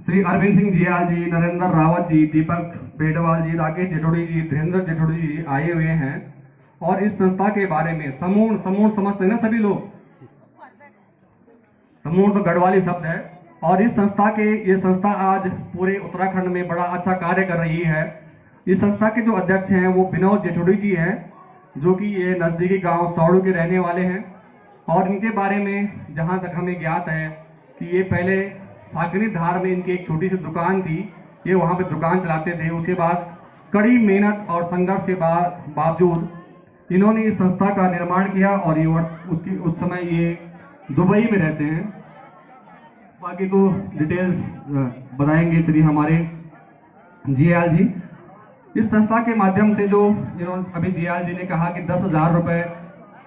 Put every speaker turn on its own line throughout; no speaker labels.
श्री अरविंद सिंह जियाल जी, नरेंद्र रावत जी, दीपक बेटवाल जी, राकेश जेठोड़ी जी, धीरेन्द्र जेठोड़ी जी आए हुए हैं और इस संस्था के बारे में समूह समूह समझते हैं ना सभी लोग। समूह तो गढ़वाली शब्द है। और इस संस्था के ये संस्था आज पूरे उत्तराखंड में बड़ा अच्छा कार्य कर रही है। इस संस्था के जो अध्यक्ष हैं वो विनोद जेठोड़ी जी हैं, जो कि ये नज़दीकी गांव सौड़ू के रहने वाले हैं। और इनके बारे में जहां तक हमें ज्ञात है कि ये पहले साकनी धार में इनकी एक छोटी सी दुकान थी, ये वहाँ पे दुकान चलाते थे। उसके बाद कड़ी मेहनत और संघर्ष के बावजूद इन्होंने इस संस्था का निर्माण किया और ये उसकी उस समय ये दुबई में रहते हैं। बाकी तो डिटेल्स बताएंगे श्री हमारे जियाल जी। इस संस्था के माध्यम से जो इन्होंने अभी जियाल जी ने कहा कि 10,000 रुपये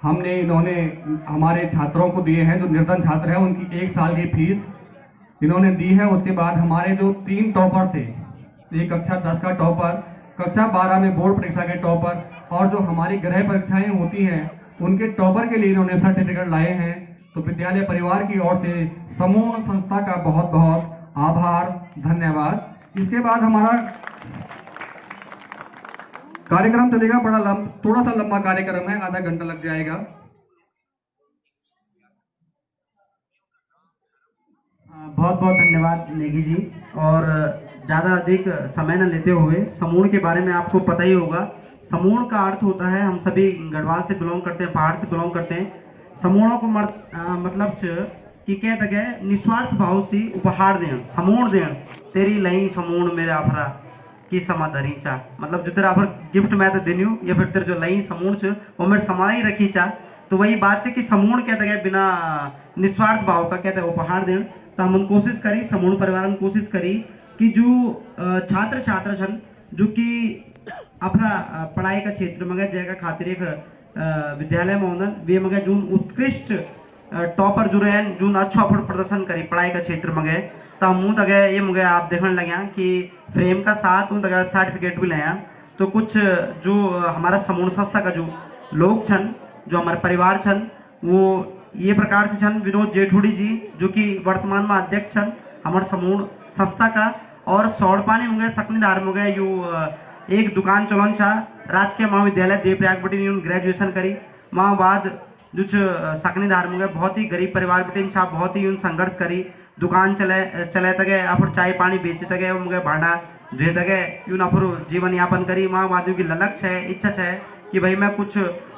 हमने इन्होंने हमारे छात्रों को दिए हैं, जो निर्धन छात्र हैं उनकी 1 साल की फीस इन्होंने दी है। उसके बाद हमारे जो 3 टॉपर थे, एक कक्षा 10 का टॉपर, कक्षा 12 में बोर्ड परीक्षा के टॉपर और जो हमारी गृह परीक्षाएं होती हैं उनके टॉपर के लिए इन्होंने सर्टिफिकेट लाए हैं। तो विद्यालय परिवार की ओर से समूह संस्था का बहुत बहुत आभार, धन्यवाद। इसके बाद हमारा कार्यक्रम चलेगा, थोड़ा सा लंबा कार्यक्रम है, आधा घंटा लग जाएगा।
बहुत बहुत धन्यवाद नेगी जी। और ज़्यादा अधिक समय न लेते हुए समूह के बारे में आपको पता ही होगा। समूह का अर्थ होता है, हम सभी गढ़वाल से बिलोंग करते हैं, पहाड़ से बिलोंग करते हैं। समूहों को मतलब कि कह तक निस्वार्थ भाव से उपहार दें, समूह दें, तेरी लई समूह मेरे आफरा की समाधरी चा, मतलब जो तेरा आफर गिफ्ट मैं तो देनी हूँ या फिर तेरे जो लई समूह च वो मेरे समा ही रखी चा। तो वही बात है कि समूह कहते हैं बिना निस्वार्थ भाव का कहते हैं उपहार दें। तो हम कोशिश करी, समूह परिवार ने कोशिश करी कि जो छात्र छात्रा छन जो कि अपना पढ़ाई का क्षेत्र में जगह खातिर एक विद्यालय में होना वे मगे जो उत्कृष्ट टॉपर जो रहे जो अच्छा प्रदर्शन करी पढ़ाई का क्षेत्र में गए। तो मुँह तक ये मुझे आप देखने लगे कि फ्रेम का साथ मुँह तक सर्टिफिकेट भी लाया। तो कुछ जो हमारा समूह संस्था का जो लोग छन, जो हमारे परिवार छन, वो ये प्रकार से छन। विनोद जेठोड़ी जी जो कि वर्तमान में अध्यक्ष छन हमारे समूह संस्था का। और सौड़पानी में गए सकनीधार में गए यू एक दुकान चलन छा, राजकीय महाविद्यालय देवप्रयाग बटी ग्रेजुएशन करी। वहाँ बाद जो सकनीधार में गए बहुत ही गरीब परिवार बटिन छा, बहुत ही संघर्ष करी, दुकान चले तक आप चाय पानी बेचे तक मुझे भांडा धोए तक यून आप जीवन यापन करी। वहाँ बाद की ललक है, इच्छा है कि भाई मैं कुछ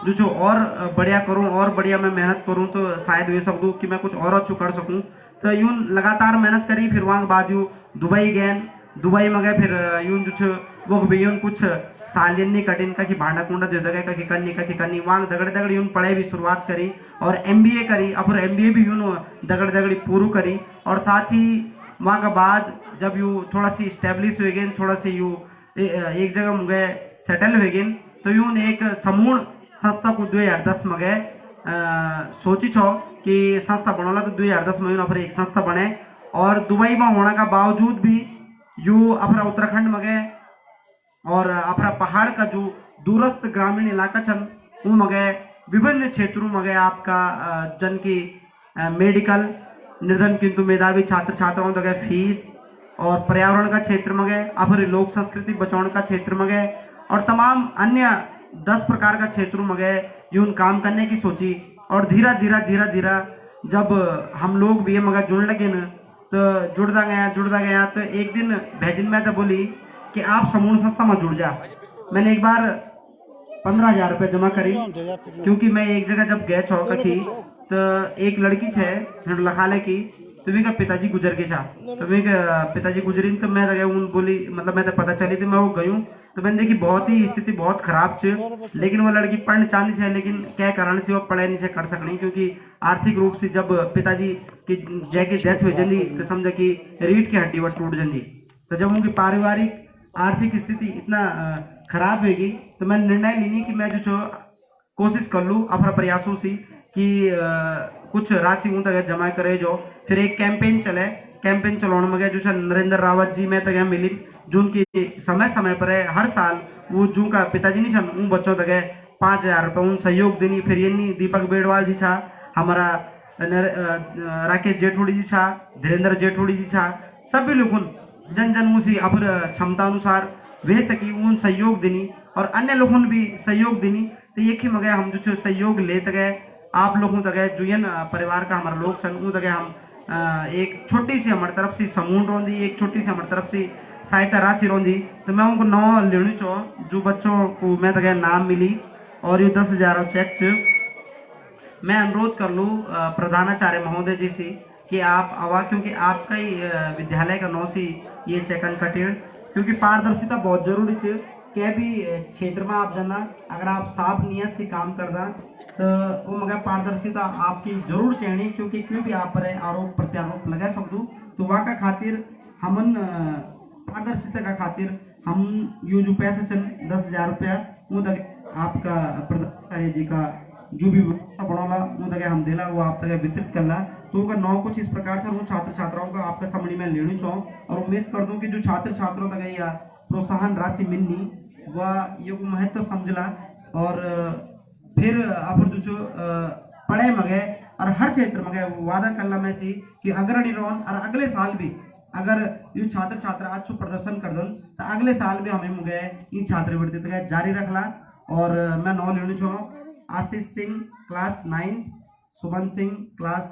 जो और बढ़िया करूं और बढ़िया मैं मेहनत करूं तो शायद हो सकूँ कि मैं कुछ और अच्छा कर सकूं। तो यूं लगातार मेहनत करी। फिर वहाँ बाद यूँ दुबई गए, दुबई में गए। फिर यूं जो वो भी यूं कुछ सालियनी कठिन का कि भांडा कुंडा दे दगे का करनी वहाँ दगड़ दगड़ यूं पढ़ाई भी शुरुआत करी और MBA करी। अब MBA भी यूं दगड़ दगड़ी पूरू करी। और साथ ही वहाँ का बाद जब यूँ थोड़ा सी स्टेब्लिश हो गए, थोड़ा सी यूँ एक जगह में गए सेटल हो गए, तो यूं एक समूह संस्था को 2010 में गए सोची छो कि संस्था बनोला। तो 2010 में यूं एक संस्था बने। और दुबई में होने का बावजूद भी यू अपना उत्तराखंड में गए और अपना पहाड़ का जो दूरस्थ ग्रामीण इलाका छन वो में गए, विभिन्न क्षेत्रों में गए। आपका जन की मेडिकल निर्धन किंतु मेधावी छात्र छात्राओं तक गए फीस, और पर्यावरण का क्षेत्र में गए, फिर लोक संस्कृति बचाने का क्षेत्र में गए, और तमाम अन्य 10 प्रकार का क्षेत्रों में गए यूं काम करने की सोची। और धीरा धीरा जब हम लोग भी ये मगर जुड़ने लगे न, तो जुड़ता गया। तो एक दिन भेजिन में तो बोली कि आप समूह संस्था में जुड़ जा। मैंने एक बार 15,000 रुपये जमा करी, क्योंकि मैं एक जगह जब गए चौका की तो एक लड़की छे लखाले की, तो वे का पिताजी गुजर गए छा। तो वे पिताजी गुजरी तो मैं तो उन बोली, मतलब मैं तो पता चली थी, मैं वो गयूँ तो मैंने देखी बहुत ही स्थिति बहुत खराब छ। लेकिन वो लड़की पढ़ना चाहती है, लेकिन क्या कारण से वो पढ़ाई नहीं कर सकनी, क्योंकि आर्थिक रूप से जब पिताजी की जय की डेथ हो जाती तो समझ कि रीढ़ की हड्डी वो टूट जाती। तो जब उनकी पारिवारिक आर्थिक स्थिति इतना खराब होगी तो मैंने निर्णय लेनी कि मैं जो कोशिश कर लूँ अपना प्रयासों से कि कुछ राशि उन तक जमा करे। जो फिर एक कैंपेन चले, कैंपेन चलाने में गए जो नरेंद्र रावत जी में तक मिली, जो उनकी समय समय पर है हर साल वो जो का पिताजी नहीं छन उन बच्चों तक 5,000 रुपये उन सहयोग देनी। फिर ये नहीं दीपक बेड़वाल जी छा, हमारा राकेश जेठोड़ी जी छा, धीरेन्द्र जेठोड़ी जी छा, सभी लोगों जन जन उसी अपर क्षमता अनुसार वे सकी उन सहयोग देनी और अन्य लोगों ने भी सहयोग देनी। तो ये कि मगे हम जो सहयोग लेते गए आप लोगों तक जुयन परिवार का हमारा लोग सन तक हम एक छोटी सी हमारी तरफ से समूह रोंदी, एक छोटी सी हमारी तरफ से सहायता राशि रोंदी। तो मैं उनको 9 लेनी चाहूँ जो बच्चों को मैं तक नाम मिली और ये 10,000 चेक मैं अनुरोध कर लूँ प्रधानाचार्य महोदय जी से कि आप आवा, क्योंकि आपका ही विद्यालय का नौ से ये चेक अनकटेड, क्योंकि पारदर्शिता बहुत जरूरी है। क्या भी क्षेत्र में आप जाना अगर आप साफ नियत से काम करना तो वो मगर पारदर्शिता आपकी जरूर चाहिए, क्योंकि कोई भी आप पर आरोप प्रत्यारोप लगा सकूँ। तो वहाँ का खातिर हमन पारदर्शिता का खातिर हम यो जो पैसा चल 10,000 रुपया वो तक आपका प्रधानाचार्य जी का जो भी व्यवस्था बनौला वो तक हम देला वो आप तक वितरित करला। तो अगर 9 कुछ इस प्रकार से वो छात्र छात्राओं का आपका समझ में लेनी चाहूँ और उम्मीद कर दूँ कि जो छात्र छात्रों तक या प्रोत्साहन राशि मिलनी वह ये महत्व समझला और फिर आप जो पढ़े मगे और हर क्षेत्र मगे वादा करला में सी कि अग्रणी रोन और अगले साल भी अगर ये छात्र छात्रा अच्छो प्रदर्शन कर दन तो अगले साल भी हमें मुगे ये छात्रवृत्ति तक जारी रखला। और मैं 9 लेनी चाहूँ Ashish Singh class 9th, Suman Singh class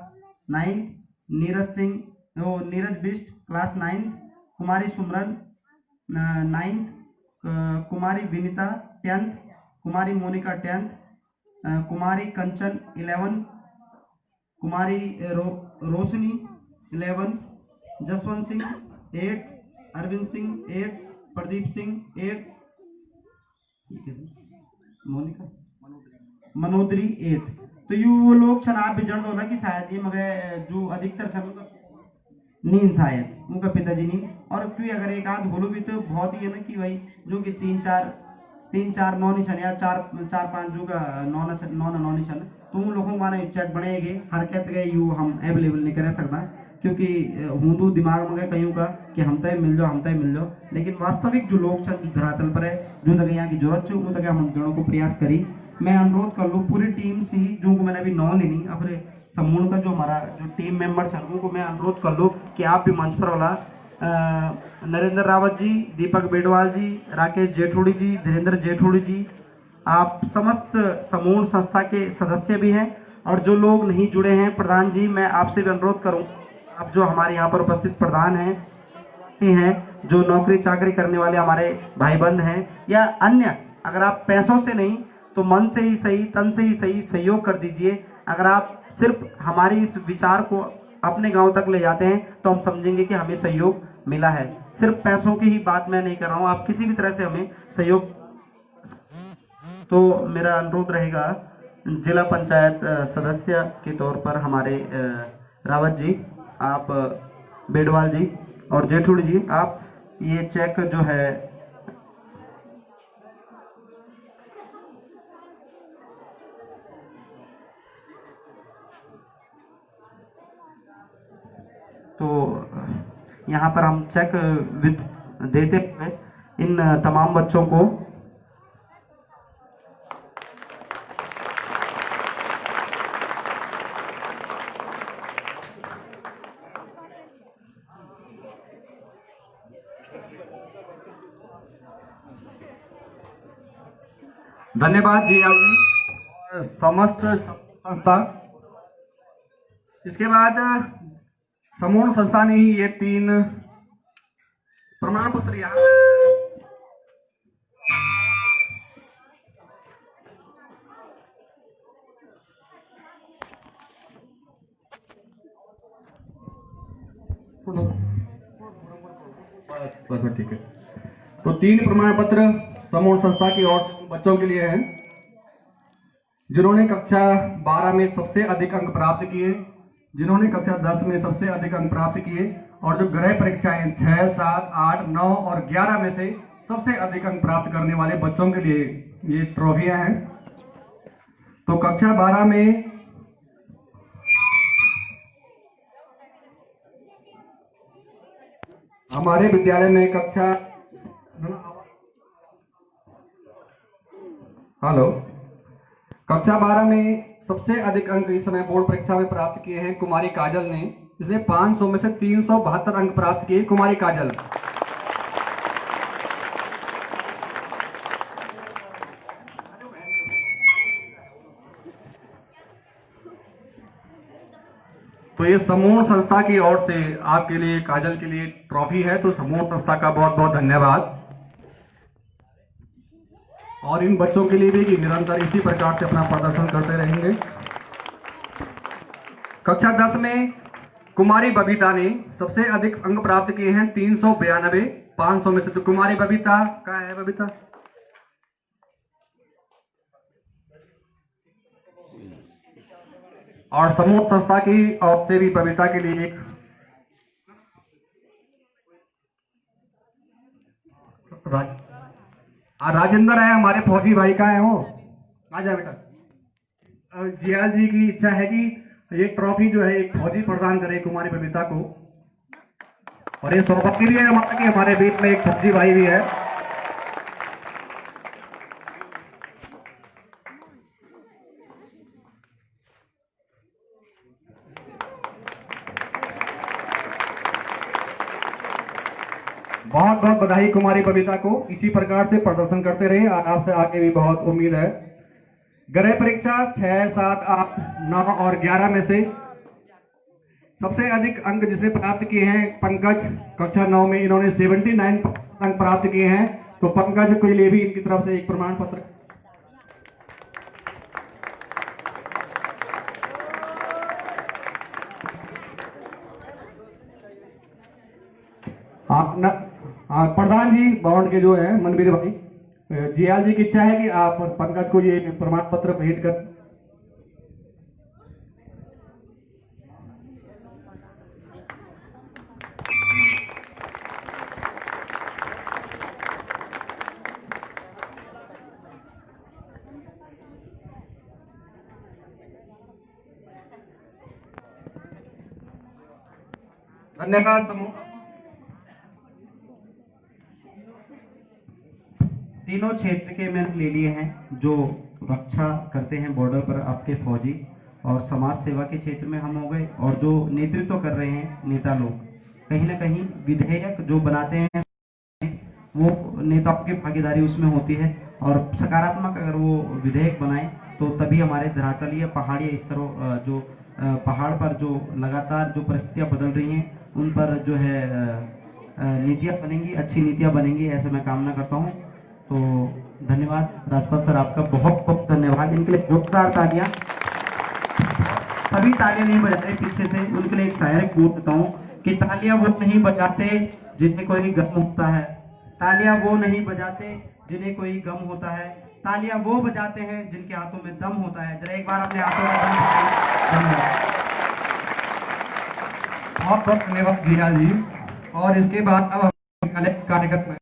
9th, Neeraj Bisht class 9th, Kumari Sumran 9th, Kumari Vinita 10th, Kumari Monika 10th, Kumari Kanchan 11, Kumari Roshni 11, Jaswant Singh 8th, Arvind Singh 8th, Pradeep Singh 8th, Monika Manodari 8th। तो यू वो लोग छन आप भी जन दो ना कि शायद ये मगर जो अधिकतर छन नींद शायद उनका पिताजी नींद और क्यों अगर एक आध बोलो भी तो बहुत ही है ना कि भाई जो कि 3-4 नौ नहीं छन या 4-5 जो का नौ नहीं छन तो उन लोगों माने चेक बनेगे हरकत गए यू हम अवेलेबल नहीं कर सकता, क्योंकि हिंदू दिमाग में कहीं का कि हम तय मिल जाओ, लेकिन वास्तविक जो लोग छन जो धरातल पर है जो तक यहाँ की जरूरत है वो तक हम दोनों को प्रयास करी। मैं अनुरोध कर लूँ पूरी टीम से जो को मैंने अभी 9 लेनी अपने समूह का जो हमारा जो टीम मेंबर छन उनको मैं अनुरोध कर लूँ कि आप भी मंच पर वाला नरेंद्र रावत जी, दीपक बेडवाल जी, राकेश जेठोड़ी जी, धीरेन्द्र जेठोड़ी जी, आप समस्त समूह संस्था के सदस्य भी हैं और जो लोग नहीं जुड़े हैं प्रधान जी मैं आपसे भी अनुरोध करूँ आप जो हमारे यहाँ पर उपस्थित प्रधान हैं जो नौकरी चाकरी करने वाले हमारे भाई बंद हैं या अन्य अगर आप पैसों से नहीं तो मन से ही सही तन से ही सही सहयोग कर दीजिए। अगर आप सिर्फ हमारी इस विचार को अपने गांव तक ले जाते हैं तो हम समझेंगे कि हमें सहयोग मिला है। सिर्फ पैसों की ही बात मैं नहीं कर रहा हूँ, आप किसी भी तरह से हमें सहयोग। तो मेरा अनुरोध रहेगा जिला पंचायत सदस्य के तौर पर हमारे रावत जी, आप बेडवाल जी और जेठुड़ी जी आप ये चेक जो है तो यहाँ पर हम चेक देते हुए इन तमाम बच्चों को
धन्यवाद जी आप और समस्त संस्था। इसके बाद समूह संस्था ने ही ये 3 प्रमाण पत्र यहाँ बस ठीक है। तो 3 प्रमाण पत्र समूह संस्था की और बच्चों के लिए हैं जिन्होंने कक्षा 12 में सबसे अधिक अंक प्राप्त किए, जिन्होंने कक्षा 10 में सबसे अधिक अंक प्राप्त किए और जो गृह परीक्षाएं 6, 7, 8, 9 और 11 में से सबसे अधिक अंक प्राप्त करने वाले बच्चों के लिए ये ट्रॉफियां हैं। तो कक्षा 12 में हमारे विद्यालय में कक्षा कक्षा 12 में सबसे अधिक अंक इस समय बोर्ड परीक्षा में प्राप्त किए हैं कुमारी काजल ने, इसने 500 में से 372 अंक प्राप्त किए। कुमारी काजल। तो ये समूह संस्था की ओर से आपके लिए, काजल के लिए ट्रॉफी है। तो समूह संस्था का बहुत बहुत धन्यवाद। और इन बच्चों के लिए भी कि निरंतर इसी प्रकार से अपना प्रदर्शन करते रहेंगे। कक्षा 10 में कुमारी बबीता ने सबसे अधिक अंक प्राप्त किए हैं, 392। 500 में से तो कुमारी बबीता कहाँ है? बबीता और समूह संस्था की ओर से भी बबीता के लिए एक राजेंद्र है हमारे फौजी भाई का है वो। आ जा बेटा। जियाल जी की इच्छा है कि ये ट्रॉफी जो है एक फौजी प्रदान करे कुमारी बबीता को। और ये सौभाग्य भी है हमारा कि हमारे बीच में एक फौजी भाई भी है। बहुत बहुत बधाई कुमारी बबीता को। इसी प्रकार से प्रदर्शन करते रहे, आपसे आगे भी बहुत उम्मीद है। गृह परीक्षा 6, 7, 8, 9 और 11 में से सबसे अधिक अंक जिसने प्राप्त किए हैं पंकज। कक्षा 9 में इन्होंने 79 अंक प्राप्त किए हैं। तो पंकज के लिए भी इनकी तरफ से एक प्रमाण पत्र। प्रधान जी बाउंड के जो है मनवीर भाई, जियाल जी की इच्छा है कि आप पंकज को ये प्रमाण पत्र भेंट कर। धन्यवाद समूह।
तीनों क्षेत्र के मैंने ले लिए हैं जो रक्षा करते हैं बॉर्डर पर आपके फौजी, और समाज सेवा के क्षेत्र में हम हो गए, और जो नेतृत्व कर रहे हैं नेता लोग, कहीं ना कहीं विधेयक जो बनाते हैं वो नेताओं की भागीदारी उसमें होती है। और सकारात्मक अगर वो विधेयक बनाए तो तभी हमारे धरातलीय पहाड़ी स्तरों जो पहाड़ पर जो लगातार जो परिस्थितियाँ बदल रही हैं उन पर जो है नीतियाँ बनेंगी, अच्छी नीतियाँ बनेंगी, ऐसे मैं कामना करता हूँ। तो धन्यवाद राजपाल सर, आपका बहुत बहुत धन्यवाद। इनके लिए जोरदार तालियां। सभी तालियां नहीं बजा रहे पीछे से, उनके लिए एक शायरी बोल देता हूँ कि तालियां वो नहीं बजाते जिन्हें कोई गम होता है, तालियां वो नहीं बजाते जिन्हें कोई गम होता है, तालियां वो बजाते हैं जिनके हाथों में दम होता है। जरा एक बार अपने हाथों में दम दिखाइए।
बहुत बहुत धन्यवाद जियाल जी। और इसके बाद अब हम कार्यक्रम